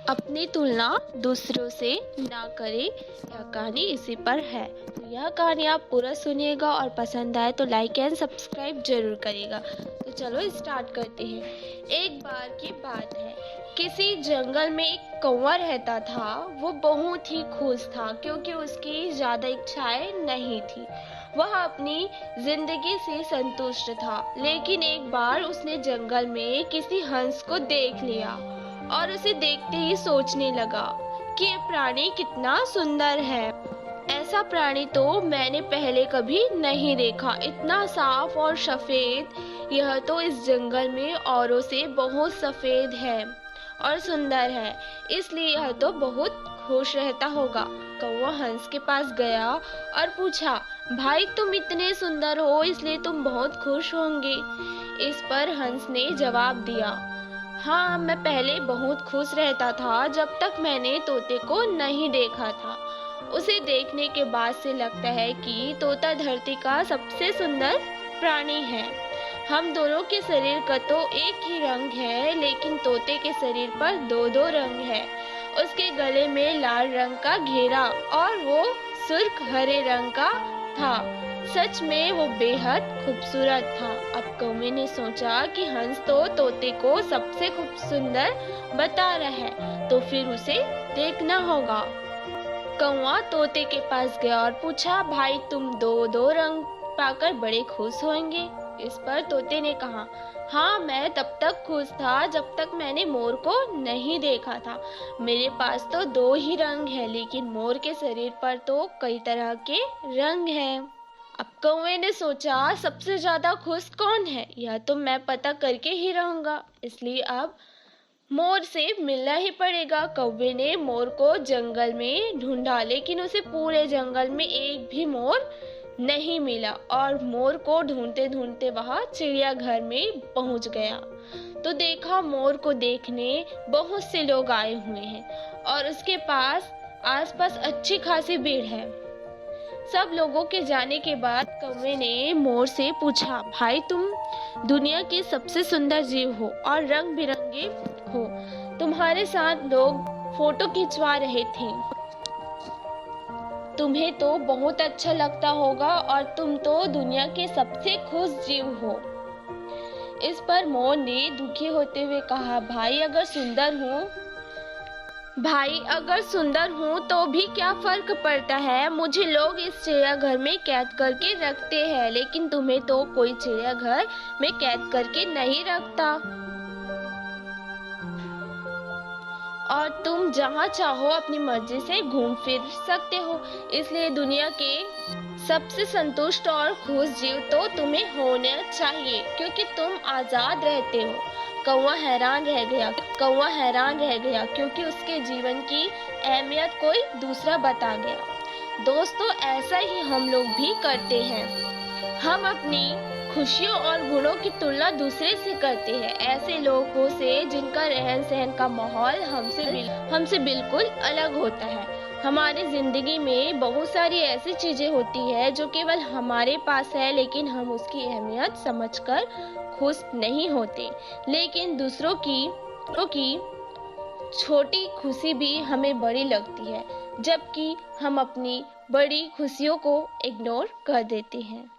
अपनी तुलना दूसरों से ना करें। यह कहानी इसी पर है। तो यह कहानी आप पूरा सुनिएगा और पसंद आए तो लाइक एंड सब्सक्राइब जरूर करिएगा। तो चलो स्टार्ट करते हैं। एक बार की बात है, किसी जंगल में एक कौवा रहता था। वो बहुत ही खुश था क्योंकि उसकी ज़्यादा इच्छाएं नहीं थी। वह अपनी जिंदगी से संतुष्ट था। लेकिन एक बार उसने जंगल में किसी हंस को देख लिया और उसे देखते ही सोचने लगा कि ये प्राणी कितना सुंदर है। ऐसा प्राणी तो मैंने पहले कभी नहीं देखा। इतना साफ और सफेद। यह तो इस जंगल में औरों से बहुत सफेद है और सुंदर है, इसलिए यह तो बहुत खुश रहता होगा। कौवा हंस के पास गया और पूछा, भाई तुम इतने सुंदर हो इसलिए तुम बहुत खुश होंगे। इस पर हंस ने जवाब दिया, हाँ, मैं पहले बहुत खुश रहता था जब तक मैंने तोते को नहीं देखा था। उसे देखने के बाद से लगता है कि तोता धरती का सबसे सुंदर प्राणी है। हम दोनों के शरीर का तो एक ही रंग है, लेकिन तोते के शरीर पर दो दो रंग है। उसके गले में लाल रंग का घेरा और वो सुर्ख हरे रंग का था। सच में वो बेहद खूबसूरत था। अब कौवे ने सोचा कि हंस तो तोते को सबसे सुंदर बता रहा है, तो फिर उसे देखना होगा। कौवा तोते के पास गया और पूछा, भाई तुम दो दो रंग पाकर बड़े खुश होंगे। इस पर तोते ने कहा, हाँ, मैं तब तक खुश था जब तक मैंने मोर को नहीं देखा था। मेरे पास तो दो ही रंग है, लेकिन मोर के शरीर पर तो कई तरह के रंग हैं। अब कौवे ने सोचा, सबसे ज्यादा खुश कौन है, यह तो मैं पता करके ही रहूंगा। इसलिए अब मोर से मिलना ही पड़ेगा। कौवे ने मोर को जंगल में ढूंढा, लेकिन उसे पूरे जंगल में एक भी मोर नहीं मिला और मोर को ढूंढते ढूंढते वह चिड़ियाघर में पहुंच गया। तो देखा, मोर को देखने बहुत से लोग आए हुए हैं और उसके पास आसपास अच्छी खासी भीड़ है। सब लोगों के जाने के बाद कौवे ने मोर से पूछा, भाई तुम दुनिया के सबसे सुंदर जीव हो और रंग बिरंगे हो। तुम्हारे साथ लोग फोटो खिंचवा रहे थे। तुम्हें तो बहुत अच्छा लगता होगा और तुम तो दुनिया के सबसे खुश जीव हो। इस पर मोर ने दुखी होते हुए कहा, भाई अगर सुंदर हूँ तो भी क्या फर्क पड़ता है। मुझे लोग इस चिड़ियाघर में कैद करके रखते हैं, लेकिन तुम्हें तो कोई चिड़ियाघर में कैद करके नहीं रखता और तुम जहाँ चाहो अपनी मर्जी से घूम फिर सकते हो। इसलिए दुनिया के सबसे संतुष्ट और खुश जीव तो तुम्हें होना चाहिए, क्योंकि तुम आजाद रहते हो। कौवा हैरान रह गया क्योंकि उसके जीवन की अहमियत कोई दूसरा बता गया। दोस्तों, ऐसा ही हम लोग भी करते हैं। हम अपनी खुशियों और गुणों की तुलना दूसरे से करते हैं, ऐसे लोगों से जिनका रहन सहन का माहौल हमसे बिल्कुल अलग होता है। हमारी जिंदगी में बहुत सारी ऐसी चीजें होती है जो केवल हमारे पास है, लेकिन हम उसकी अहमियत समझकर खुश नहीं होते। लेकिन दूसरों की छोटी खुशी भी हमें बड़ी लगती है, जबकि हम अपनी बड़ी खुशियों को इग्नोर कर देते हैं।